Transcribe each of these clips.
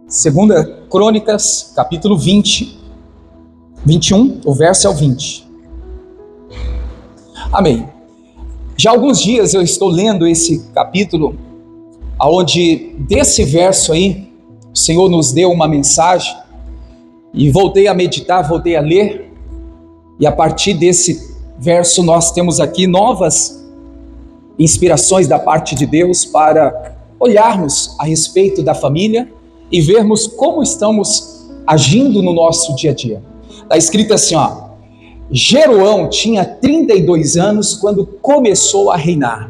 Segunda Crônicas, capítulo 20, 21, o verso é o 20. Amém. Já há alguns dias eu estou lendo esse capítulo, onde desse verso aí, o Senhor nos deu uma mensagem, e voltei a meditar, voltei a ler, e a partir desse verso nós temos aqui novas inspirações da parte de Deus para olharmos a respeito da família, e vermos como estamos agindo no nosso dia a dia. Está escrito assim, Jeroão tinha 32 anos quando começou a reinar.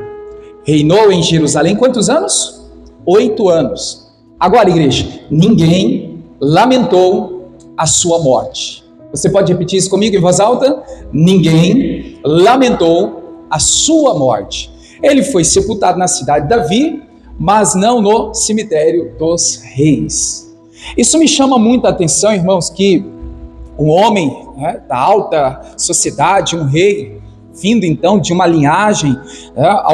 Reinou em Jerusalém quantos anos? 8 anos. Agora, igreja, ninguém lamentou a sua morte. Você pode repetir isso comigo em voz alta? Ninguém lamentou a sua morte. Ele foi sepultado na cidade de Davi, mas não no cemitério dos reis. Isso me chama muita atenção, irmãos, que um homem da alta sociedade, um rei, vindo então de uma linhagem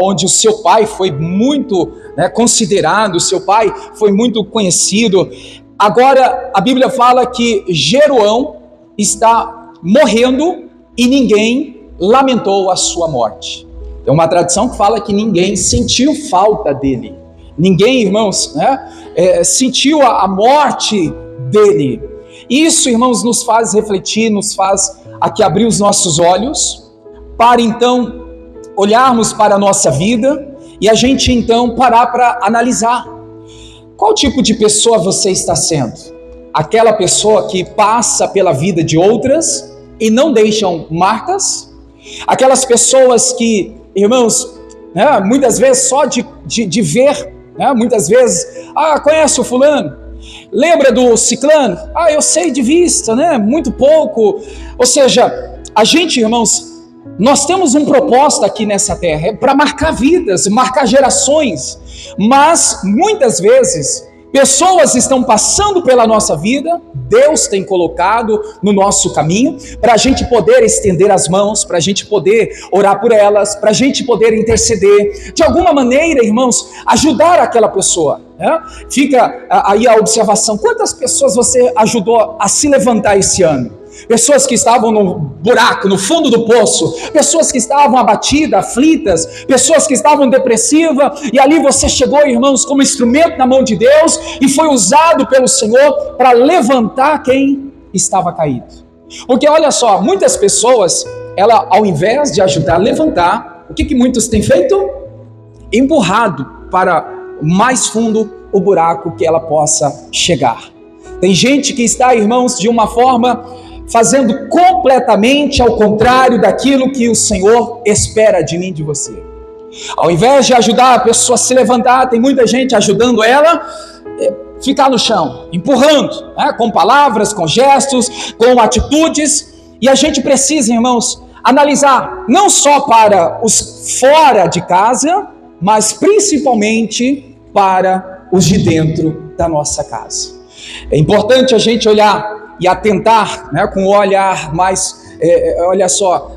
onde o seu pai foi muito considerado, o seu pai foi muito conhecido. Agora a Bíblia fala que Jeroão está morrendo e ninguém lamentou a sua morte. Tem uma tradição que fala que ninguém sentiu falta dele. Ninguém, irmãos, sentiu a morte dele. Isso, irmãos, nos faz refletir, nos faz aqui abrir os nossos olhos, para então olharmos para a nossa vida, e a gente então parar para analisar. Qual tipo de pessoa você está sendo? Aquela pessoa que passa pela vida de outras e não deixam marcas? Aquelas pessoas que, irmãos, muitas vezes só de ver, muitas vezes, conhece o fulano? Lembra do ciclano? Eu sei de vista, muito pouco. Ou seja, a gente, irmãos, nós temos um propósito aqui nessa terra, para marcar vidas, marcar gerações, mas muitas vezes pessoas estão passando pela nossa vida, Deus tem colocado no nosso caminho, para a gente poder estender as mãos, para a gente poder orar por elas, para a gente poder interceder, de alguma maneira, irmãos, ajudar aquela pessoa. Fica aí a observação, quantas pessoas você ajudou a se levantar esse ano? Pessoas que estavam no buraco, no fundo do poço, pessoas que estavam abatidas, aflitas, pessoas que estavam depressivas, e ali você chegou, irmãos, como instrumento na mão de Deus, e foi usado pelo Senhor para levantar quem estava caído. Porque olha só, muitas pessoas, ela, ao invés de ajudar a levantar, o que muitos têm feito? Empurrado para mais fundo o buraco que ela possa chegar. Tem gente que está, irmãos, de uma forma fazendo completamente ao contrário daquilo que o Senhor espera de mim, de você. Ao invés de ajudar a pessoa a se levantar, tem muita gente ajudando ela a ficar no chão, empurrando, com palavras, com gestos, com atitudes. E a gente precisa, irmãos, analisar não só para os fora de casa, mas principalmente para os de dentro da nossa casa. É importante a gente olhar e atentar, com um olhar mais,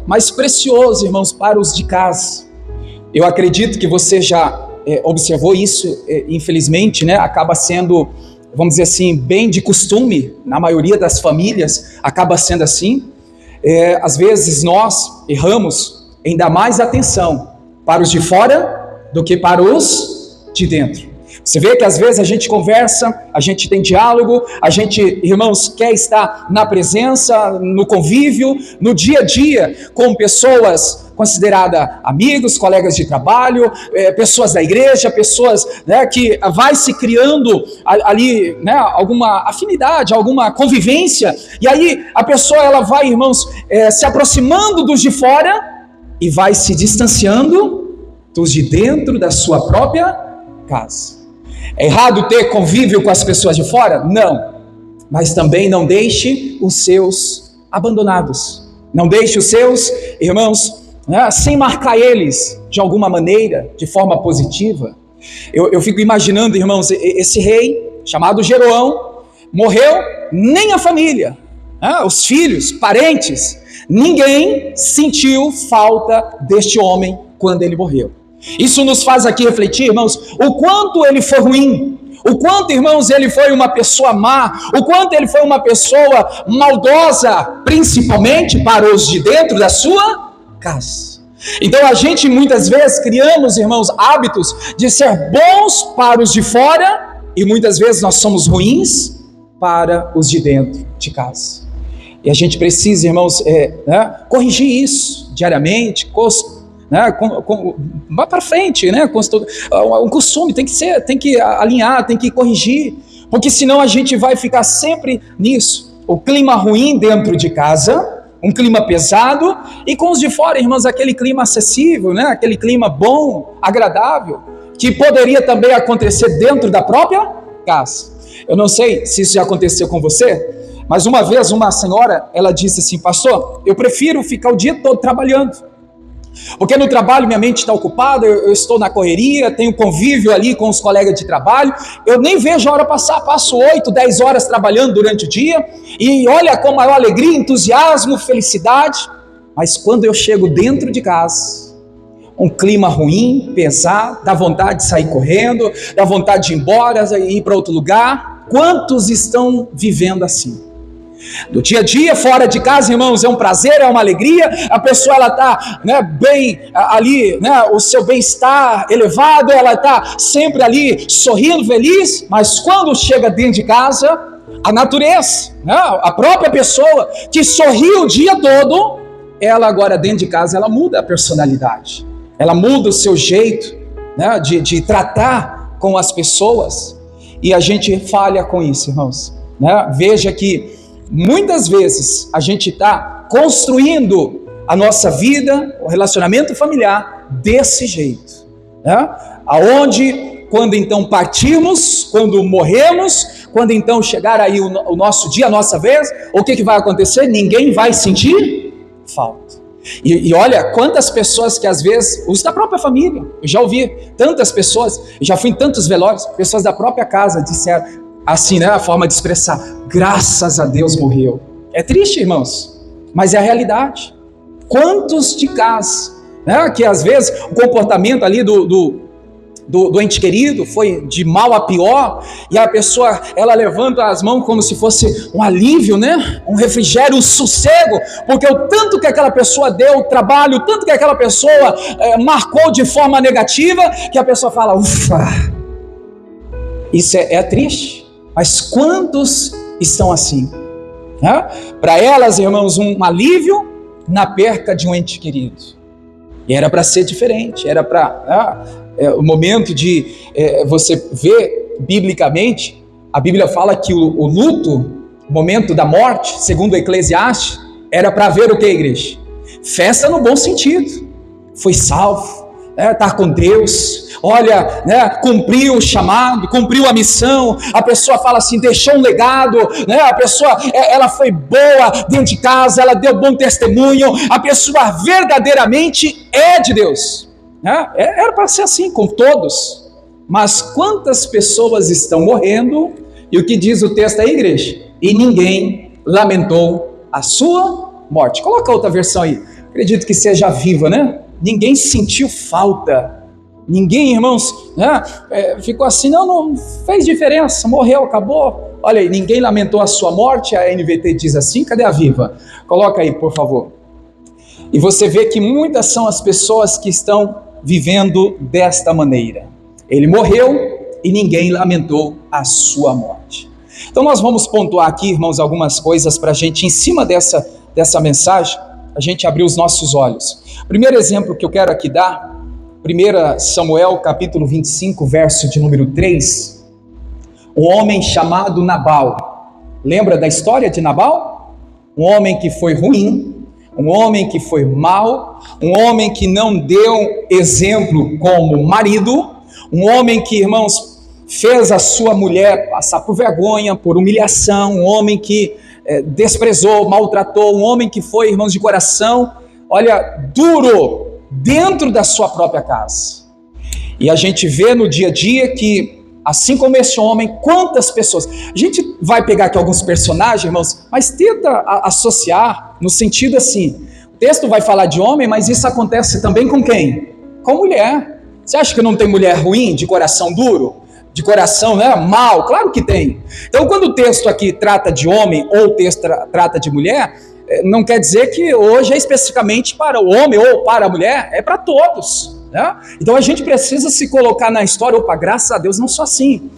mais precioso, irmãos, para os de casa. Eu acredito que você já observou isso, infelizmente, acaba sendo, vamos dizer assim, bem de costume, na maioria das famílias, acaba sendo assim. Às vezes nós erramos em dar mais atenção para os de fora do que para os de dentro. Você vê que às vezes a gente conversa, a gente tem diálogo, a gente, irmãos, quer estar na presença, no convívio, no dia a dia, com pessoas consideradas amigos, colegas de trabalho, pessoas da igreja, pessoas que vai se criando ali alguma afinidade, alguma convivência, e aí a pessoa ela vai, irmãos, se aproximando dos de fora e vai se distanciando dos de dentro da sua própria casa. É errado ter convívio com as pessoas de fora? Não. Mas também não deixe os seus abandonados. Não deixe os seus irmãos, sem marcar eles de alguma maneira, de forma positiva. Eu fico imaginando, irmãos, esse rei chamado Jeroão, morreu, nem a família, os filhos, parentes, ninguém sentiu falta deste homem quando ele morreu. Isso nos faz aqui refletir, irmãos, o quanto ele foi ruim, o quanto, irmãos, ele foi uma pessoa má, o quanto ele foi uma pessoa maldosa, principalmente para os de dentro da sua casa. Então a gente muitas vezes criamos, irmãos, hábitos de ser bons para os de fora, e muitas vezes nós somos ruins para os de dentro de casa. E a gente precisa, irmãos, corrigir isso diariamente, vai para frente, um costume tem que alinhar, tem que corrigir, porque senão a gente vai ficar sempre nisso, o clima ruim dentro de casa, um clima pesado, e com os de fora, irmãos, aquele clima acessível, aquele clima bom, agradável, que poderia também acontecer dentro da própria casa. Eu não sei se isso já aconteceu com você, mas uma vez uma senhora, ela disse assim: pastor, eu prefiro ficar o dia todo trabalhando, porque no trabalho minha mente está ocupada, eu estou na correria, tenho convívio ali com os colegas de trabalho, eu nem vejo a hora passar, passo 8, 10 horas trabalhando durante o dia, e olha com maior alegria, entusiasmo, felicidade, mas quando eu chego dentro de casa, um clima ruim, pesado, dá vontade de sair correndo, dá vontade de ir embora, ir para outro lugar. Quantos estão vivendo assim? Do dia a dia, fora de casa, irmãos, é um prazer, é uma alegria, a pessoa ela está bem ali, o seu bem-estar elevado, ela está sempre ali sorrindo, feliz, mas quando chega dentro de casa, a natureza, a própria pessoa que sorriu o dia todo, ela agora dentro de casa, ela muda a personalidade, ela muda o seu jeito de tratar com as pessoas, e a gente falha com isso, irmãos. Veja que muitas vezes a gente está construindo a nossa vida, o relacionamento familiar desse jeito, aonde quando então partirmos, quando morremos, quando então chegar aí o nosso dia, a nossa vez, o que vai acontecer? Ninguém vai sentir falta. E olha quantas pessoas que às vezes, os da própria família, eu já ouvi tantas pessoas, eu já fui em tantos velórios, pessoas da própria casa disseram assim, a forma de expressar: graças a Deus morreu. É triste, irmãos, mas é a realidade. Quantos de casa, que às vezes o comportamento ali do ente querido foi de mal a pior, e a pessoa, ela levanta as mãos como se fosse um alívio, um refrigério, um sossego, porque o tanto que aquela pessoa deu trabalho, o tanto que aquela pessoa marcou de forma negativa, que a pessoa fala: ufa, isso é triste. Mas quantos estão assim? Para elas, irmãos, um alívio na perca de um ente querido. E era para ser diferente, era para o momento de você ver biblicamente, a Bíblia fala que o luto, o momento da morte, segundo o Eclesiastes, era para ver o que, igreja? Festa no bom sentido. Foi salvo, estar com Deus, olha, cumpriu o chamado, cumpriu a missão. A pessoa fala assim, deixou um legado, a pessoa, ela foi boa dentro de casa, ela deu bom testemunho, a pessoa verdadeiramente é de Deus. Era para ser assim com todos, mas quantas pessoas estão morrendo, e o que diz o texto aí, igreja? E ninguém lamentou a sua morte. Coloca outra versão aí, acredito que seja viva, Ninguém sentiu falta, ninguém, irmãos, ficou assim, não fez diferença, morreu, acabou. Olha aí, ninguém lamentou a sua morte. A NVT diz assim, cadê a viva? Coloca aí, por favor. E você vê que muitas são as pessoas que estão vivendo desta maneira. Ele morreu e ninguém lamentou a sua morte. Então nós vamos pontuar aqui, irmãos, algumas coisas para a gente, em cima dessa mensagem, a gente abrir os nossos olhos. Primeiro exemplo que eu quero aqui dar, 1 Samuel capítulo 25, verso de número 3, um homem chamado Nabal. Lembra da história de Nabal? Um homem que foi ruim, um homem que foi mau, um homem que não deu exemplo como marido, um homem que, irmãos, fez a sua mulher passar por vergonha, por humilhação, um homem que desprezou, maltratou, um homem que foi, irmãos, de coração, olha, duro, dentro da sua própria casa. E a gente vê no dia a dia que assim como esse homem, quantas pessoas? A gente vai pegar aqui alguns personagens, irmãos, mas tenta associar no sentido assim, o texto vai falar de homem, mas isso acontece também com quem? Com mulher. Você acha que não tem mulher ruim, de coração duro? De coração, né, mal? Claro que tem. Então, quando o texto aqui trata de homem ou o texto trata de mulher, não quer dizer que hoje é especificamente para o homem ou para a mulher, é para todos. Né? Então a gente precisa se colocar na história. Opa, graças a Deus não sou assim.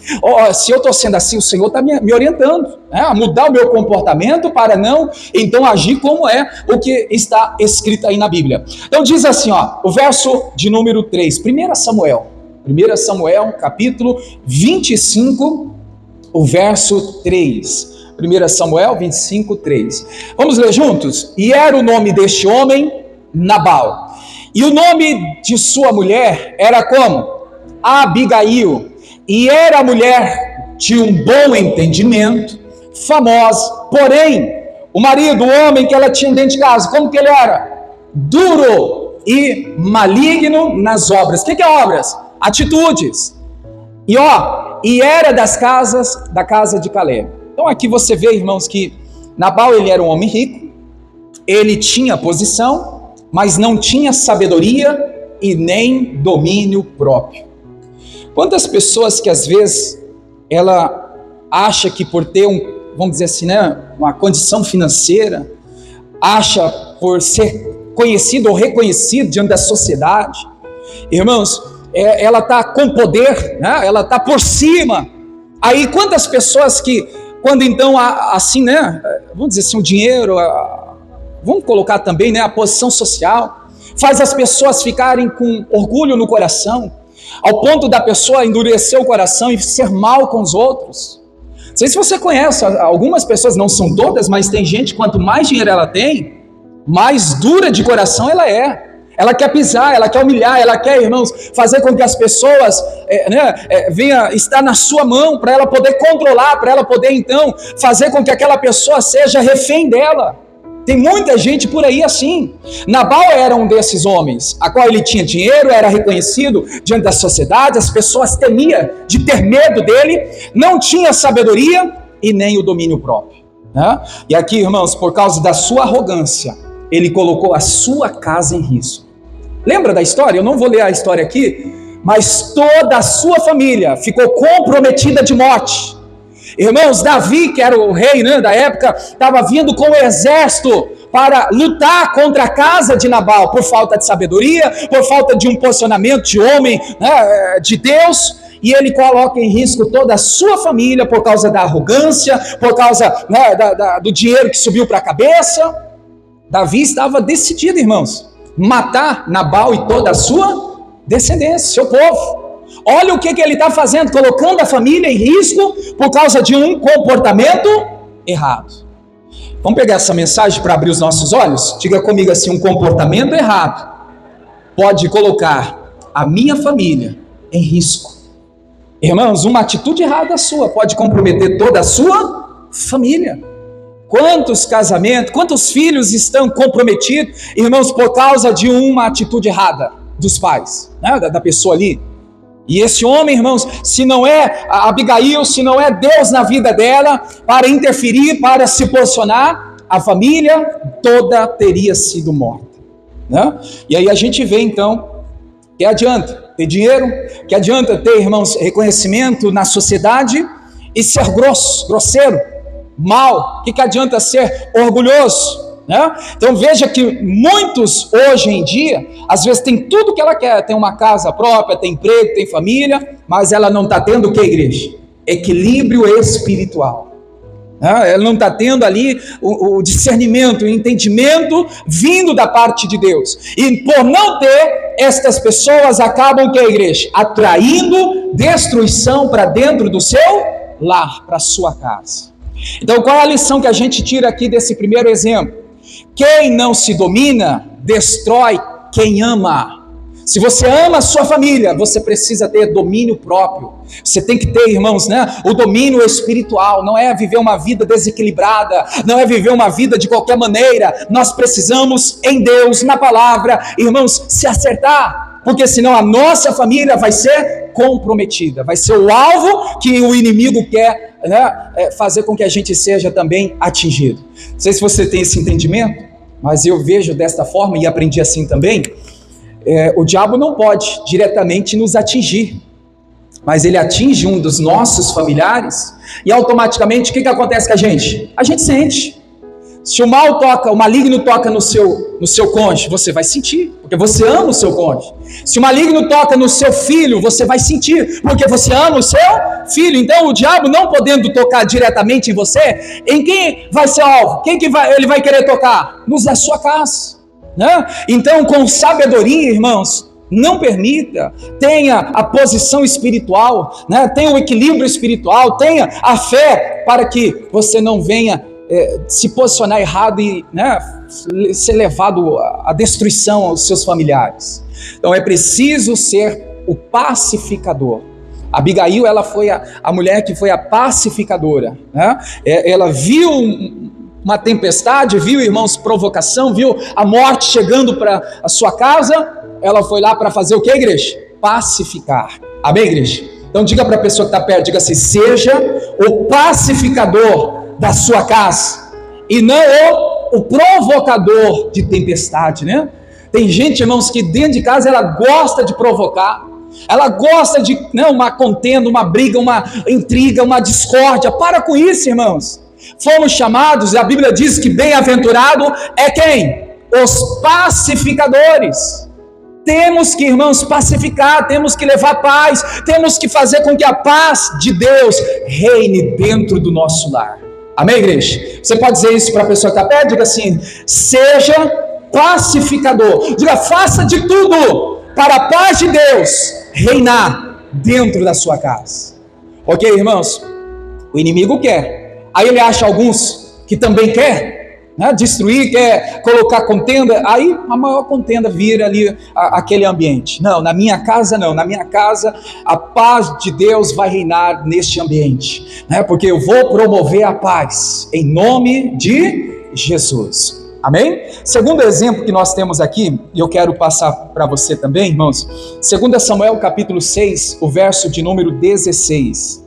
Se eu estou sendo assim, o Senhor está me orientando, né? A mudar o meu comportamento para não então agir como é o que está escrito aí na Bíblia. Então diz assim, o verso de número 3, 1 Samuel capítulo 25, o verso 3. 1 Samuel 25, 3. Vamos ler juntos? E era o nome deste homem Nabal. E o nome de sua mulher era como? Abigail. E era mulher de um bom entendimento, famosa. Porém, o marido, o homem que ela tinha dentro de casa, como que ele era? Duro e maligno nas obras. O que é obras? Atitudes. E era da casa de Caleb. Então aqui você vê, irmãos, que Nabal ele era um homem rico, ele tinha posição, mas não tinha sabedoria e nem domínio próprio. Quantas pessoas que às vezes ela acha que por ter vamos dizer assim, né, uma condição financeira, acha por ser conhecido ou reconhecido diante da sociedade, irmãos, ela está com poder, né, ela está por cima. Aí quantas pessoas que, quando então assim, né, vamos dizer assim, o dinheiro, vamos colocar também, né, a posição social, faz as pessoas ficarem com orgulho no coração, ao ponto da pessoa endurecer o coração e ser mal com os outros. Não sei se você conhece, algumas pessoas, não são todas, mas tem gente, quanto mais dinheiro ela tem, mais dura de coração ela é. Ela quer pisar, ela quer humilhar, ela quer, irmãos, fazer com que as pessoas venha estar na sua mão, para ela poder controlar, para ela poder então fazer com que aquela pessoa seja refém dela. Tem muita gente por aí assim. Nabal era um desses homens, a qual ele tinha dinheiro, era reconhecido diante da sociedade, as pessoas temiam de ter medo dele, não tinha sabedoria e nem o domínio próprio. Né? E aqui, irmãos, por causa da sua arrogância, ele colocou a sua casa em risco. Lembra da história? Eu não vou ler a história aqui, mas toda a sua família ficou comprometida de morte. Irmãos, Davi, que era o rei, né, da época, estava vindo com o exército para lutar contra a casa de Nabal, por falta de sabedoria, por falta de um posicionamento de homem, né, de Deus, e ele coloca em risco toda a sua família por causa da arrogância, por causa, né, do dinheiro que subiu para a cabeça. Davi estava decidido, irmãos, matar Nabal e toda a sua descendência, seu povo. Olha o que ele está fazendo, colocando a família em risco por causa de um comportamento errado. Vamos pegar essa mensagem para abrir os nossos olhos? Diga comigo assim, um comportamento errado pode colocar a minha família em risco. Irmãos, uma atitude errada sua pode comprometer toda a sua família. Quantos casamentos, quantos filhos estão comprometidos, irmãos, por causa de uma atitude errada dos pais, né, da pessoa ali. E esse homem, irmãos, se não é a Abigail, se não é Deus na vida dela, para interferir, para se posicionar, a família toda teria sido morta. Né? E aí a gente vê então, que adianta ter dinheiro, que adianta ter, irmãos, reconhecimento na sociedade e ser grosseiro, mal, que adianta ser orgulhoso? Né? Então veja que muitos hoje em dia, às vezes tem tudo que ela quer, tem uma casa própria, tem emprego, tem família, mas ela não está tendo o que, igreja? Equilíbrio espiritual. Ela não está tendo ali o discernimento, o entendimento vindo da parte de Deus. E por não ter, estas pessoas acabam, que, igreja? Atraindo destruição para dentro do seu lar, para a sua casa. Então qual é a lição que a gente tira aqui desse primeiro exemplo? Quem não se domina, destrói quem ama. Se você ama a sua família, você precisa ter domínio próprio. Você tem que ter, irmãos, né, o domínio espiritual. Não é viver uma vida desequilibrada, não é viver uma vida de qualquer maneira. Nós precisamos, em Deus, na palavra, irmãos, se acertar. porque senão a nossa família vai ser comprometida, vai ser o alvo que o inimigo quer, né, fazer com que a gente seja também atingido. Não sei se você tem esse entendimento, mas eu vejo desta forma e aprendi assim também. O diabo não pode diretamente nos atingir, mas ele atinge um dos nossos familiares e automaticamente o que acontece com a gente? A gente sente. Se o mal toca, o maligno toca no seu cônjuge, você vai sentir, porque você ama o seu cônjuge. Se o maligno toca no seu filho, você vai sentir, porque você ama o seu filho. Então o diabo não podendo tocar diretamente em você, em quem vai ser alvo? Ele vai querer tocar? Nos da sua casa, né? Então com sabedoria, irmãos, não permita, tenha a posição espiritual, né? Tenha o equilíbrio espiritual, tenha a fé para que você não venha se posicionar errado e, né, ser levado à destruição aos seus familiares. Então é preciso ser o pacificador. Abigail, ela foi a mulher que foi a pacificadora, né? Ela viu uma tempestade, viu, irmãos, provocação, viu a morte chegando para a sua casa. Ela foi lá para fazer o que, igreja? Pacificar. Amém, igreja? Então diga para a pessoa que está perto, diga assim: seja o pacificador da sua casa, e não o provocador de tempestade, né? Tem gente, irmãos, que dentro de casa ela gosta de provocar, ela gosta de uma contenda, uma briga, uma intriga, uma discórdia. Para com isso, irmãos. Fomos chamados, a Bíblia diz que bem-aventurado é quem? Os pacificadores. Temos que, irmãos, pacificar, temos que levar paz, temos que fazer com que a paz de Deus reine dentro do nosso lar. Amém, igreja? Você pode dizer isso para a pessoa que está perto? Diga assim: seja pacificador. Diga: faça de tudo para a paz de Deus reinar dentro da sua casa. Ok, irmãos? O inimigo quer. Aí ele acha alguns que também quer, né, destruir, quer colocar contenda. Aí a maior contenda vira ali aquele ambiente. Não, na minha casa não. Na minha casa a paz de Deus vai reinar neste ambiente, né, porque eu vou promover a paz em nome de Jesus. Amém? Segundo exemplo que nós temos aqui, e eu quero passar para você também, irmãos, 2 Samuel capítulo 6, o verso de número 16.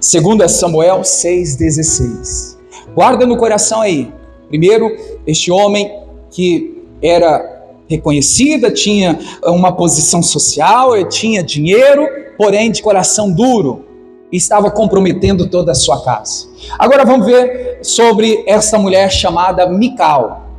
2 Samuel 6,16. Guarda no coração aí. Primeiro, este homem que era reconhecido, tinha uma posição social, tinha dinheiro, porém de coração duro, e estava comprometendo toda a sua casa. Agora vamos ver sobre essa mulher chamada Mical.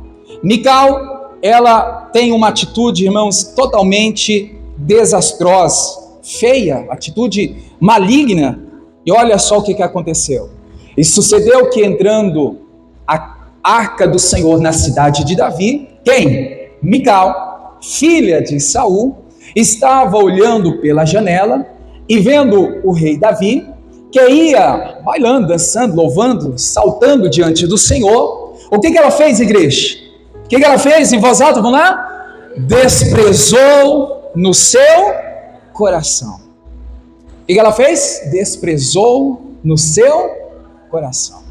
Mical, ela tem uma atitude, irmãos, totalmente desastrosa, feia, atitude maligna. E olha só o que aconteceu. E sucedeu que, entrando a arca do Senhor na cidade de Davi, quem? Mical, filha de Saul, estava olhando pela janela e vendo o rei Davi, que ia bailando, dançando, louvando, saltando diante do Senhor. O que ela fez, igreja? O que ela fez em voz alta? Vamos lá? Desprezou no seu coração. O que ela fez? Desprezou no seu coração.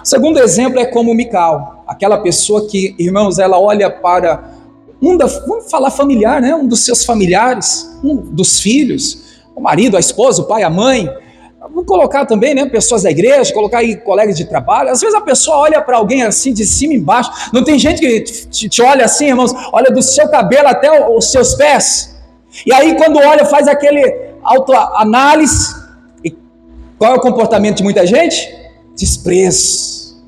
O segundo exemplo é como Mical, aquela pessoa que, irmãos, ela olha para vamos falar familiar, né? Um dos seus familiares, um dos filhos, o marido, a esposa, o pai, a mãe. Vamos colocar também, né, pessoas da igreja, colocar aí colegas de trabalho. Às vezes a pessoa olha para alguém assim, de cima e embaixo. Não tem gente que te olha assim, irmãos, olha do seu cabelo até os seus pés. E aí quando olha, faz aquele autoanálise. E qual é o comportamento de muita gente? Desprezo,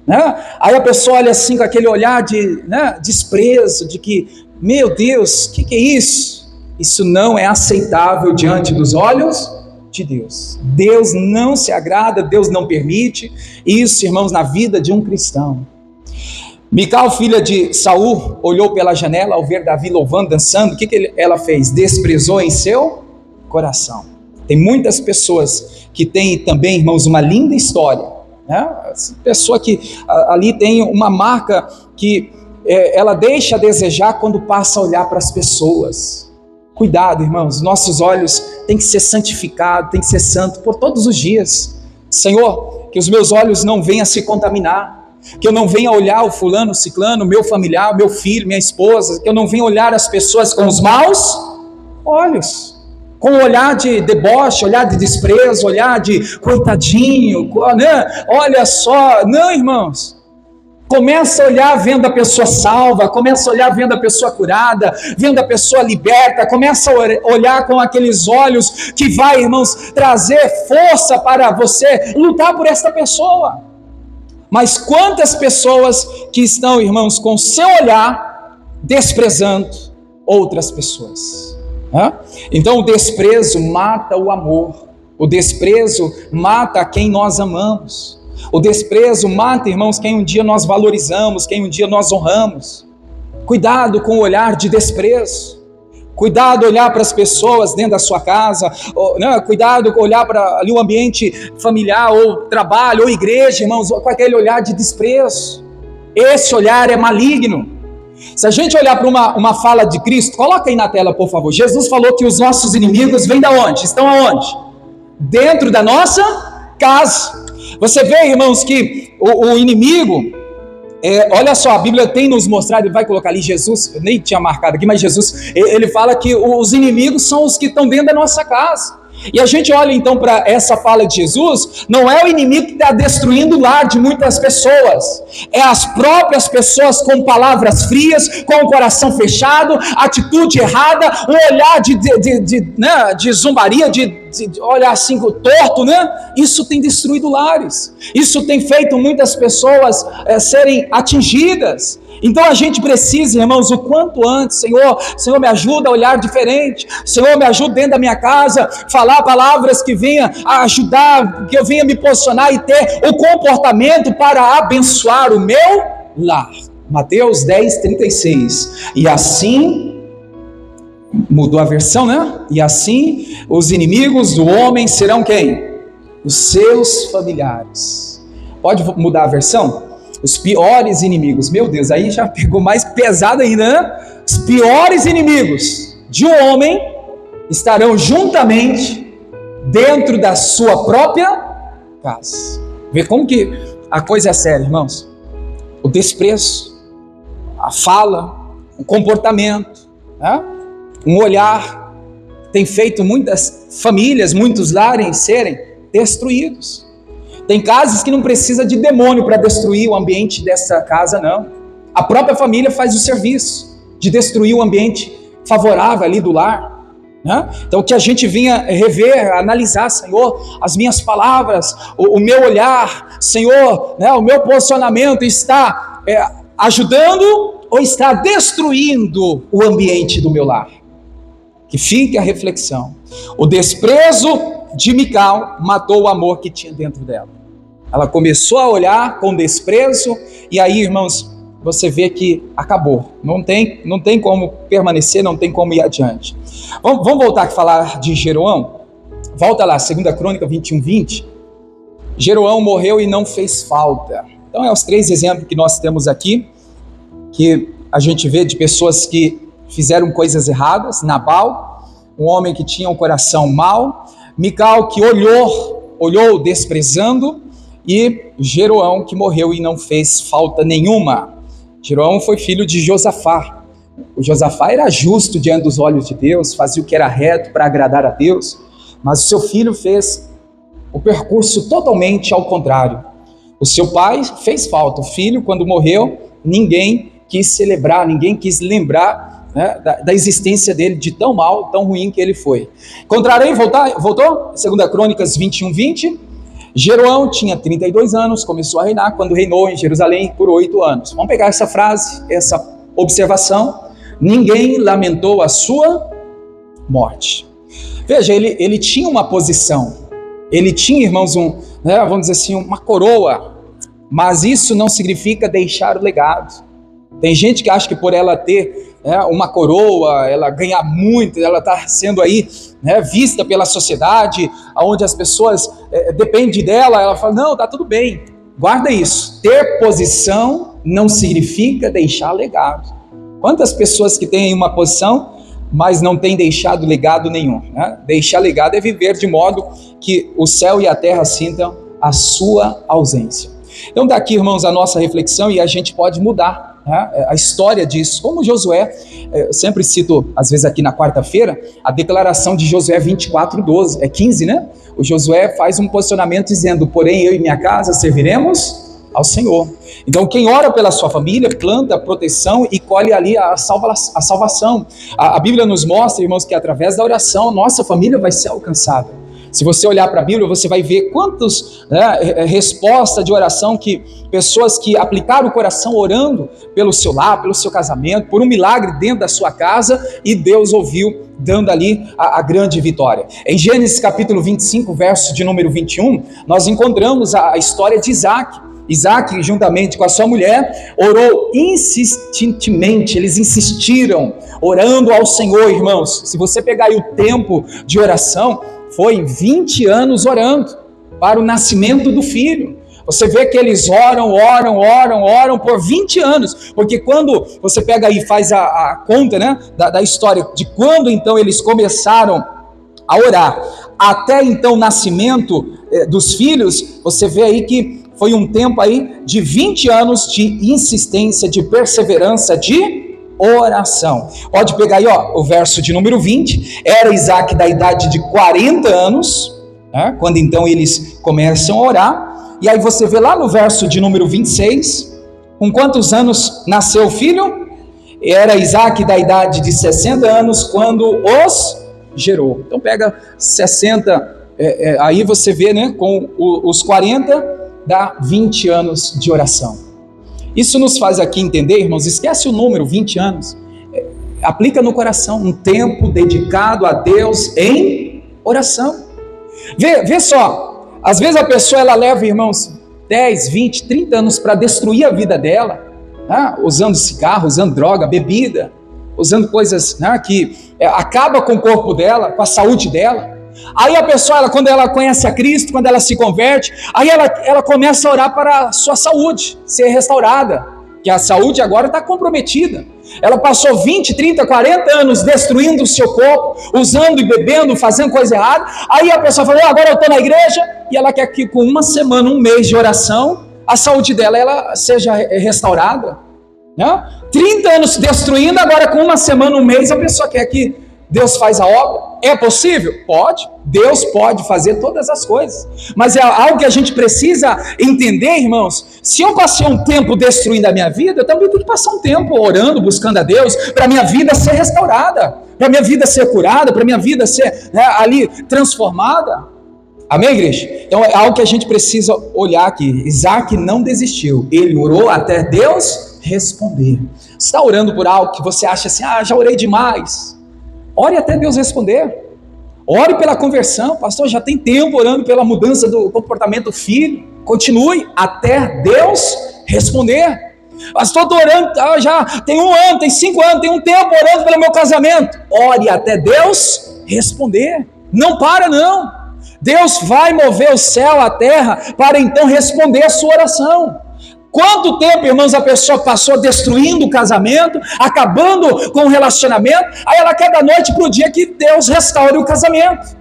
né? Aí a pessoa olha assim com aquele olhar de, né, desprezo, de que, meu Deus, o que é isso? Isso não é aceitável diante dos olhos de Deus. Deus não se agrada, Deus não permite isso, irmãos, na vida de um cristão. Mical, filha de Saul, olhou pela janela ao ver Davi louvando, dançando. O que ela fez? Desprezou em seu coração. Tem muitas pessoas que têm também, irmãos, uma linda história, né? Essa pessoa que ali tem uma marca que ela deixa a desejar quando passa a olhar para as pessoas. Cuidado, irmãos, nossos olhos têm que ser santificados, têm que ser santos por todos os dias. Senhor, que os meus olhos não venham a se contaminar, que eu não venha olhar o fulano, o ciclano, meu familiar, meu filho, minha esposa, que eu não venha olhar as pessoas com os maus olhos, com o olhar de deboche, olhar de desprezo, olhar de coitadinho, né? Olha só, não, irmãos. Começa a olhar vendo a pessoa salva, começa a olhar vendo a pessoa curada, vendo a pessoa liberta, começa a olhar com aqueles olhos que vai, irmãos, trazer força para você lutar por esta pessoa. Mas quantas pessoas que estão, irmãos, com seu olhar desprezando outras pessoas? Então o desprezo mata o amor, o desprezo mata quem nós amamos. O desprezo mata, irmãos, quem um dia nós valorizamos, quem um dia nós honramos. Cuidado com o olhar de desprezo. Cuidado olhar para as pessoas dentro da sua casa. Cuidado olhar para ali o ambiente familiar, ou trabalho, ou igreja, irmãos, com aquele olhar de desprezo. Esse olhar é maligno. Se a gente olhar para uma fala de Cristo, coloca aí na tela, por favor. Jesus falou que os nossos inimigos vêm da onde? Estão aonde? Dentro da nossa casa. Você vê, irmãos, que o inimigo, olha só, a Bíblia tem nos mostrado, ele vai colocar ali Jesus, eu nem tinha marcado aqui, mas Jesus, ele fala que os inimigos são os que estão dentro da nossa casa. E a gente olha então para essa fala de Jesus, não é o inimigo que está destruindo o lar de muitas pessoas, é as próprias pessoas com palavras frias, com o coração fechado, atitude errada, um olhar de zombaria, de olhar assim torto, né? Isso tem destruído lares, isso tem feito muitas pessoas serem atingidas. Então a gente precisa, irmãos, o quanto antes, Senhor me ajuda a olhar diferente, Senhor me ajuda dentro da minha casa, falar palavras que venham a ajudar, que eu venha me posicionar e ter o comportamento para abençoar o meu lar. Mateus 10:36, e assim, mudou a versão, né? E assim os inimigos do homem serão quem? Os seus familiares. Pode mudar a versão? Os piores inimigos. Meu Deus, aí já pegou mais pesado ainda, né? Os piores inimigos de um homem estarão juntamente dentro da sua própria casa. Vê como que a coisa é séria, irmãos. O desprezo, a fala, o comportamento, né? Um olhar tem feito muitas famílias, muitos lares serem destruídos. Tem casas que não precisa de demônio para destruir o ambiente dessa casa, não. A própria família faz o serviço de destruir o ambiente favorável ali do lar, né? Então que a gente vinha rever, analisar, Senhor, as minhas palavras, o meu olhar, Senhor, né, o meu posicionamento está ajudando ou está destruindo o ambiente do meu lar? Que fique a reflexão. O desprezo de Mical matou o amor que tinha dentro dela. Ela começou a olhar com desprezo, e aí, irmãos, você vê que acabou. Não tem como permanecer, não tem como ir adiante. Vamos voltar a falar de Jeroão? Volta lá, 2 Crônica 21:20. Jeroão morreu e não fez falta. Então, é os 3 exemplos que nós temos aqui, que a gente vê de pessoas que fizeram coisas erradas. Nabal, um homem que tinha um coração mau. Mical, que olhou desprezando. E Jeroão, que morreu e não fez falta nenhuma. Jeroão foi filho de Josafá. O Josafá era justo diante dos olhos de Deus, fazia o que era reto para agradar a Deus, mas o seu filho fez o percurso totalmente ao contrário. O seu pai fez falta. O filho, quando morreu, ninguém quis celebrar, ninguém quis lembrar, né, da existência dele, de tão mal, tão ruim que ele foi. Encontrarei, voltou? 2 Crônicas 21:20. Jeroão tinha 32 anos, começou a reinar, quando reinou em Jerusalém por 8 anos. Vamos pegar essa frase, essa observação. Ninguém lamentou a sua morte. Veja, ele tinha uma posição, ele tinha, irmãos, vamos dizer assim, uma coroa, mas isso não significa deixar o legado. Tem gente que acha que por ela ter uma coroa, ela ganhar muito, ela está sendo aí, né, vista pela sociedade, onde as pessoas dependem dela, ela fala, não, está tudo bem. Guarda isso, ter posição não significa deixar legado. Quantas pessoas que têm uma posição, mas não têm deixado legado nenhum, né? Deixar legado é viver de modo que o céu e a terra sintam a sua ausência. Então está aqui, irmãos, a nossa reflexão e a gente pode mudar, né, a história disso. Como Josué, eu sempre cito, às vezes aqui na quarta-feira, a declaração de Josué 24:12, é 15, né? O Josué faz um posicionamento dizendo: porém eu e minha casa serviremos ao Senhor. Então quem ora pela sua família, planta a proteção e colhe ali a salvação. A Bíblia nos mostra, irmãos, que através da oração, nossa família vai ser alcançada. Se você olhar para a Bíblia, você vai ver quantas respostas de oração que pessoas que aplicaram o coração orando pelo seu lar, pelo seu casamento, por um milagre dentro da sua casa, e Deus ouviu, dando ali a grande vitória. Em Gênesis capítulo 25, verso de número 21, nós encontramos a história de Isaac. Isaac, juntamente com a sua mulher, orou insistentemente, eles insistiram, orando ao Senhor, irmãos. Se você pegar aí o tempo de oração, foi 20 anos orando para o nascimento do filho. Você vê que eles oram por 20 anos, porque quando você pega aí e faz a conta, né, da história, de quando então eles começaram a orar, até então o nascimento dos filhos, você vê aí que foi um tempo aí de 20 anos de insistência, de perseverança, de oração. Pode pegar aí, ó, o verso de número 20, era Isaac da idade de 40 anos, né, quando então eles começam a orar, e aí você vê lá no verso de número 26, com quantos anos nasceu o filho? Era Isaac da idade de 60 anos, quando os gerou. Então pega 60, aí você vê, né, com os 40, dá 20 anos de oração. Isso nos faz aqui entender, irmãos, esquece o número, 20 anos, aplica no coração, um tempo dedicado a Deus em oração. Vê só, às vezes a pessoa ela leva, irmãos, 10, 20, 30 anos para destruir a vida dela, né? Usando cigarro, usando droga, bebida, usando coisas, né, que acaba com o corpo dela, com a saúde dela. Aí a pessoa, quando ela conhece a Cristo, quando ela se converte, aí ela começa a orar para a sua saúde ser restaurada, que a saúde agora está comprometida. Ela passou 20, 30, 40 anos destruindo o seu corpo, usando e bebendo, fazendo coisa errada. Aí a pessoa falou: agora eu estou na igreja, e ela quer que com uma semana, um mês de oração, a saúde dela ela seja restaurada, né? 30 anos destruindo, agora com uma semana, um mês, a pessoa quer que Deus faz a obra. É possível? Pode. Deus pode fazer todas as coisas. Mas é algo que a gente precisa entender, irmãos. Se eu passei um tempo destruindo a minha vida, eu também tenho que passar um tempo orando, buscando a Deus, para a minha vida ser restaurada, para a minha vida ser curada, para a minha vida ser, né, ali transformada. Amém, igreja? Então é algo que a gente precisa olhar aqui. Isaac não desistiu. Ele orou até Deus responder. Você está orando por algo que você acha assim: já orei demais. Ore até Deus responder. Ore pela conversão. Pastor, já tem tempo orando pela mudança do comportamento do filho. Continue até Deus responder. Pastor, estou orando, já tem 1 ano, tem 5 anos, tem um tempo orando pelo meu casamento. Ore até Deus responder. Não para não. Deus vai mover o céu, a terra, para então responder a sua oração. Quanto tempo, irmãos, a pessoa passou destruindo o casamento, acabando com o relacionamento, aí ela quer da noite para o dia que Deus restaure o casamento.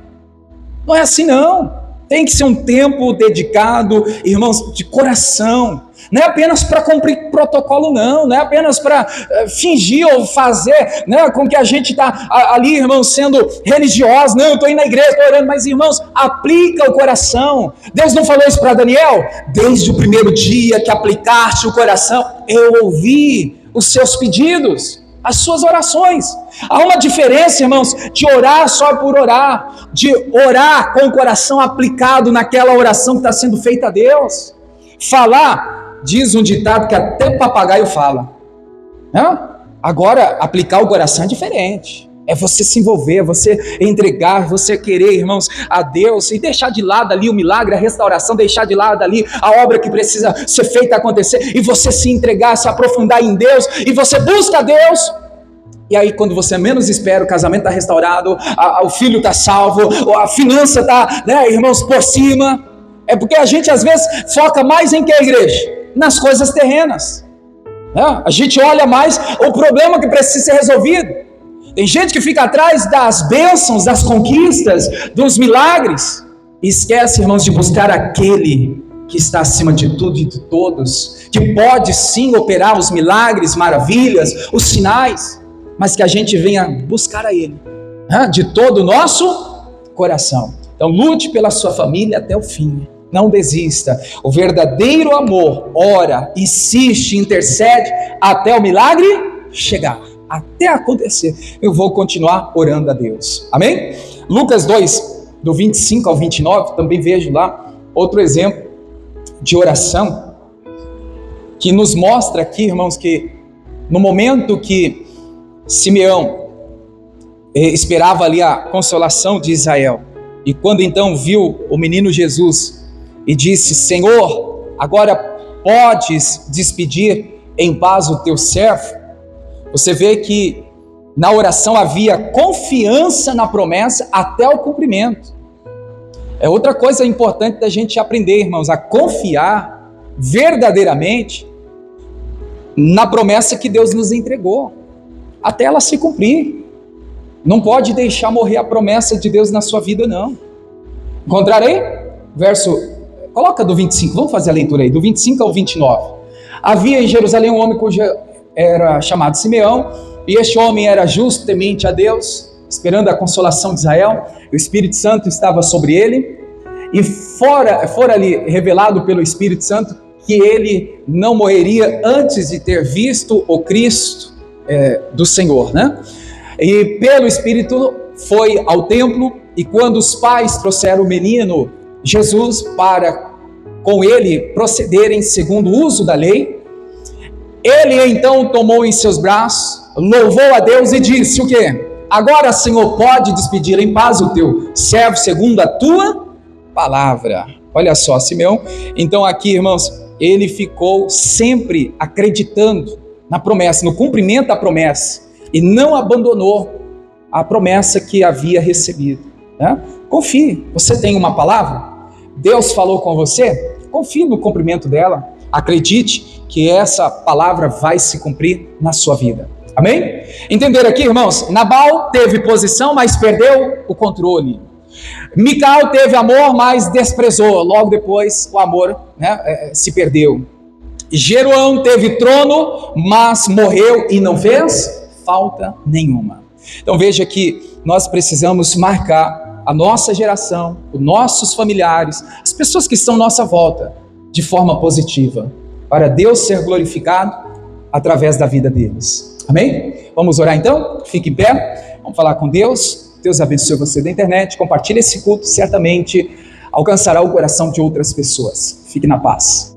Não é assim não. Tem que ser um tempo dedicado, irmãos, de coração. Não é apenas para cumprir protocolo, não é apenas para fingir ou fazer, né, com que a gente está ali, irmãos, sendo religioso. Não, eu estou indo na igreja, estou orando, mas, irmãos, aplica o coração. Deus não falou isso para Daniel? Desde o primeiro dia que aplicaste o coração, eu ouvi os seus pedidos, as suas orações. Há uma diferença, irmãos, de orar só por orar, de orar com o coração aplicado naquela oração que está sendo feita a Deus. Falar, diz um ditado que até papagaio fala, né? Agora, aplicar o coração é diferente. É você se envolver, você entregar, você querer, irmãos, a Deus, e deixar de lado ali o milagre, a restauração, deixar de lado ali a obra que precisa ser feita acontecer, e você se entregar, se aprofundar em Deus, e você busca a Deus. E aí quando você menos espera, o casamento está restaurado, o filho está salvo, a finança está, né, irmãos, por cima. É porque a gente às vezes foca mais em que, a igreja? Nas coisas terrenas, né? A gente olha mais o problema que precisa ser resolvido. Tem gente que fica atrás das bênçãos, das conquistas, dos milagres, e esquece, irmãos, de buscar aquele que está acima de tudo e de todos, que pode sim operar os milagres, maravilhas, os sinais, mas que a gente venha buscar a Ele, de todo o nosso coração. Então lute pela sua família até o fim, não desista. O verdadeiro amor ora, insiste, intercede até o milagre chegar, até acontecer. Eu vou continuar orando a Deus, amém? Lucas 2, do 25 ao 29, também vejo lá outro exemplo de oração, que nos mostra aqui, irmãos, que no momento que Simeão esperava ali a consolação de Israel, e quando então viu o menino Jesus, e disse: Senhor, agora podes despedir em paz o teu servo. Você vê que na oração havia confiança na promessa até o cumprimento. É outra coisa importante da gente aprender, irmãos, a confiar verdadeiramente na promessa que Deus nos entregou, até ela se cumprir. Não pode deixar morrer a promessa de Deus na sua vida, não. Encontrarei? Coloca do 25, vamos fazer a leitura aí, do 25 ao 29. Havia em Jerusalém um homem cujo era chamado Simeão, e este homem era justo, temente a Deus, esperando a consolação de Israel. O Espírito Santo estava sobre ele, e fora ali revelado pelo Espírito Santo que ele não morreria antes de ter visto o Cristo do Senhor, né? E pelo Espírito foi ao templo, e quando os pais trouxeram o menino Jesus para com ele procederem segundo o uso da lei, ele então tomou em seus braços, louvou a Deus e disse o quê? Agora, Senhor, pode despedir em paz o teu servo segundo a tua palavra. Olha só, Simeão, então aqui, irmãos, ele ficou sempre acreditando na promessa, no cumprimento da promessa, e não abandonou a promessa que havia recebido, né? Confie, você tem uma palavra, Deus falou com você, confie no cumprimento dela, acredite que essa palavra vai se cumprir na sua vida. Amém? Entenderam aqui, irmãos? Nabal teve posição, mas perdeu o controle. Mical teve amor, mas desprezou. Logo depois, o amor, né, se perdeu. Jeroão teve trono, mas morreu e não fez falta nenhuma. Então veja que nós precisamos marcar a nossa geração, os nossos familiares, as pessoas que estão à nossa volta, de forma positiva, para Deus ser glorificado através da vida deles. Amém? Vamos orar então? Fique em pé, vamos falar com Deus. Deus abençoe você da internet, compartilhe esse culto, certamente alcançará o coração de outras pessoas. Fique na paz.